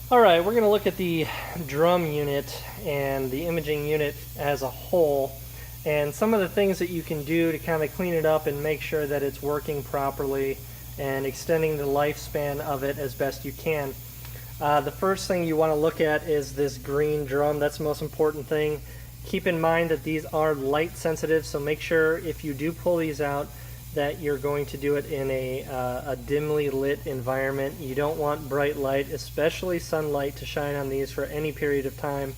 Alright, we're going to look at the drum unit and the imaging unit as a whole, and some of the things that you can do to kind of clean it up and make sure that it's working properly and extending the lifespan of it as best you can. The first thing you want to look at is this green drum. That's the most important thing. Keep in mind that these are light sensitive, so make sure if you do pull these out that you're going to do it in a dimly lit environment. You don't want bright light, especially sunlight, to shine on these for any period of time,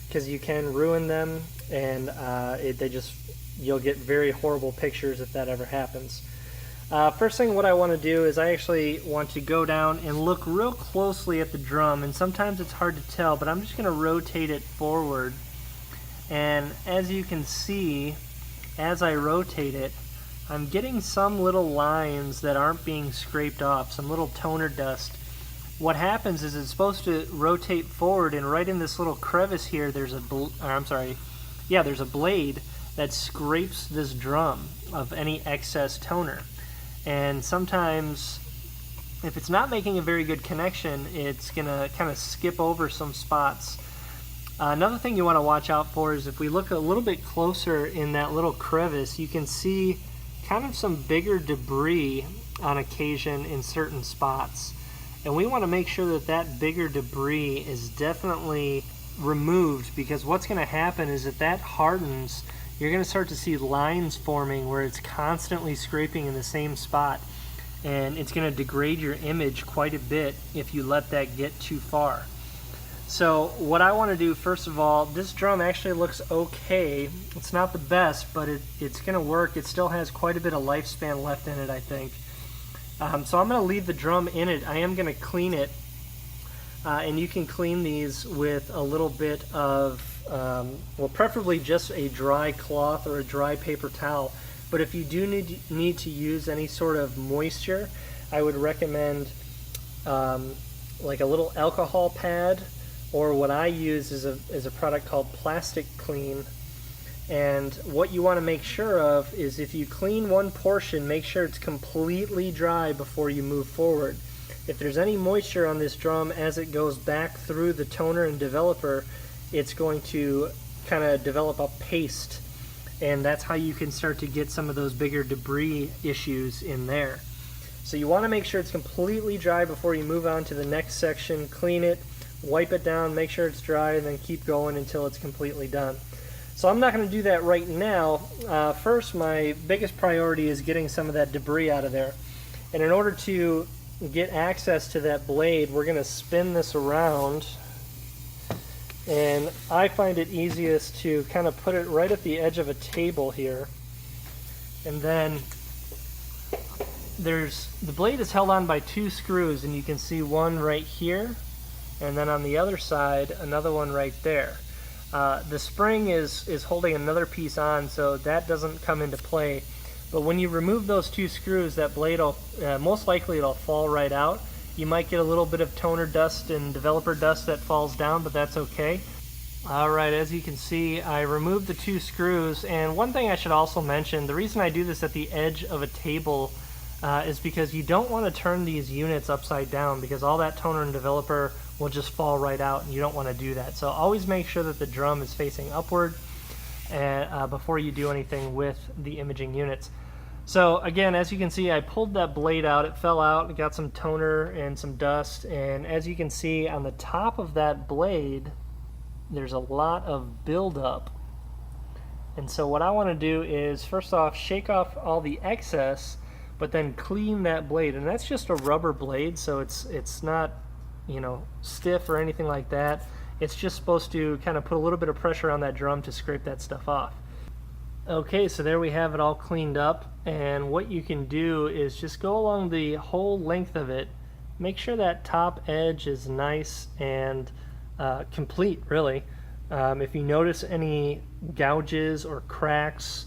because you can ruin them, and you'll get very horrible pictures if that ever happens. First thing what I want to do is I actually want to go down and look real closely at the drum, and sometimes it's hard to tell, but I'm just going to rotate it forward, and as you can see, as I rotate it, I'm getting some little lines that aren't being scraped off, some little toner dust. What happens is it's supposed to rotate forward, and right in this little crevice here there's a blade that scrapes this drum of any excess toner. And sometimes if it's not making a very good connection, it's gonna kind of skip over some spots. Another thing you want to watch out for is if we look a little bit closer in that little crevice, you can see kind of some bigger debris on occasion in certain spots, and we want to make sure that that bigger debris is definitely removed, because what's going to happen is that hardens. You're going to start to see lines forming where it's constantly scraping in the same spot, and it's going to degrade your image quite a bit if you let that get too far. So what I want to do, first of all, this drum actually looks okay. It's not the best, but it's going to work. It still has quite a bit of lifespan left in it, I think. So I'm going to leave the drum in it. I am going to clean it, and you can clean these with a little bit of, well, preferably just a dry cloth or a dry paper towel. But if you do need to use any sort of moisture, I would recommend like a little alcohol pad, or what I use is a product called Plastic Clean. And what you want to make sure of is if you clean one portion, make sure it's completely dry before you move forward. If there's any moisture on this drum as it goes back through the toner and developer, it's going to kind of develop a paste, and that's how you can start to get some of those bigger debris issues in there. So you want to make sure it's completely dry before you move on to the next section. Clean it, wipe it down, make sure it's dry, and then keep going until it's completely done. So I'm not going to do that right now. First, my biggest priority is getting some of that debris out of there. And in order to get access to that blade, we're going to spin this around. And I find it easiest to kind of put it right at the edge of a table here. And then the blade is held on by two screws, and you can see one right here, and then on the other side another one right there. The spring is holding another piece on, so that doesn't come into play. But when you remove those two screws, that blade will most likely it'll fall right out. You might get a little bit of toner dust and developer dust that falls down, but that's okay. Alright, as you can see, I removed the two screws, and one thing I should also mention, the reason I do this at the edge of a table is because you don't want to turn these units upside down, because all that toner and developer will just fall right out, and you don't want to do that. So always make sure that the drum is facing upward before you do anything with the imaging units. So again, as you can see, I pulled that blade out, it fell out, it got some toner and some dust, and as you can see on the top of that blade there's a lot of buildup. And so what I want to do is first off shake off all the excess, but then clean that blade. And that's just a rubber blade, so it's not, you know, stiff or anything like that. It's just supposed to kind of put a little bit of pressure on that drum to scrape that stuff off. Okay, so there we have it all cleaned up, and what you can do is just go along the whole length of it. Make sure that top edge is nice and complete, really. If you notice any gouges or cracks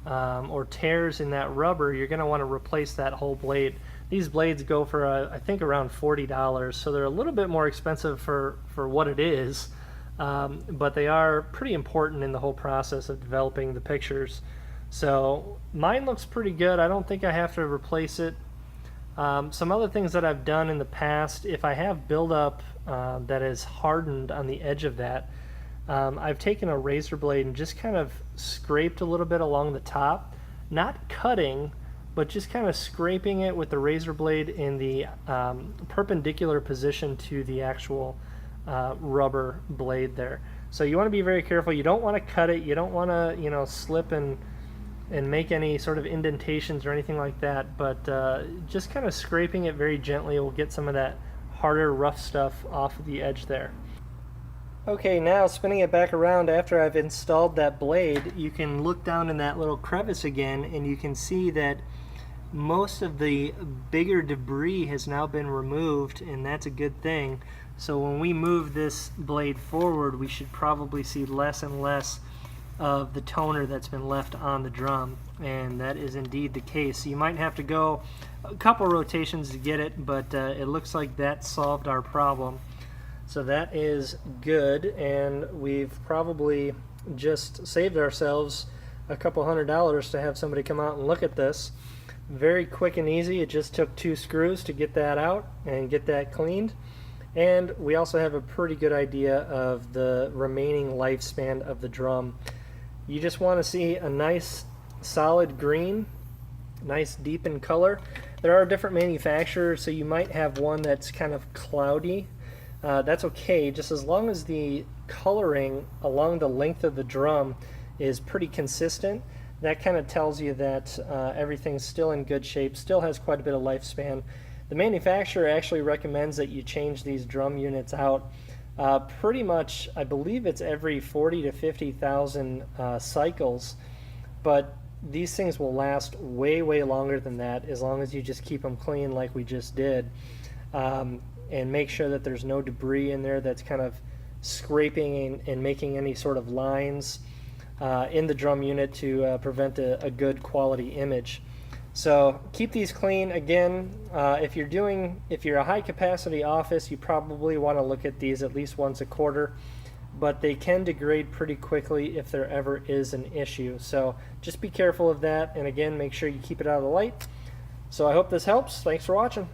or tears in that rubber, you're going to want to replace that whole blade. These blades go for I think around $40, so they're a little bit more expensive for what it is, but they are pretty important in the whole process of developing the pictures. So mine looks pretty good. I don't think I have to replace it. Some other things that I've done in the past, if I have buildup that is hardened on the edge of that, I've taken a razor blade and just kind of scraped a little bit along the top, not cutting, but just kind of scraping it with the razor blade in the perpendicular position to the actual rubber blade there. So you want to be very careful. You don't want to cut it. You don't want to, you know, slip and make any sort of indentations or anything like that, but just kind of scraping it very gently will get some of that harder, rough stuff off of the edge there. Okay, now spinning it back around after I've installed that blade, you can look down in that little crevice again and you can see that most of the bigger debris has now been removed, and that's a good thing. So when we move this blade forward, we should probably see less and less of the toner that's been left on the drum, and that is indeed the case. You might have to go a couple rotations to get it, but it looks like that solved our problem. So that is good, and we've probably just saved ourselves a couple $100 to have somebody come out and look at this. Very quick and easy. It just took 2 screws to get that out and get that cleaned. And we also have a pretty good idea of the remaining lifespan of the drum. You just want to see a nice solid green, nice deep in color. There are different manufacturers, so you might have one that's kind of cloudy. That's okay, just as long as the coloring along the length of the drum is pretty consistent. That kind of tells you that everything's still in good shape, still has quite a bit of lifespan. The manufacturer actually recommends that you change these drum units out pretty much, I believe it's every 40 to 50,000 cycles, but these things will last way, way longer than that as long as you just keep them clean like we just did, and make sure that there's no debris in there that's kind of scraping and making any sort of lines in the drum unit to prevent a good quality image. So keep these clean. Again, if you're a high capacity office, you probably want to look at these at least once a quarter, but they can degrade pretty quickly if there ever is an issue. So just be careful of that, and again, make sure you keep it out of the light. So I hope this helps. Thanks for watching.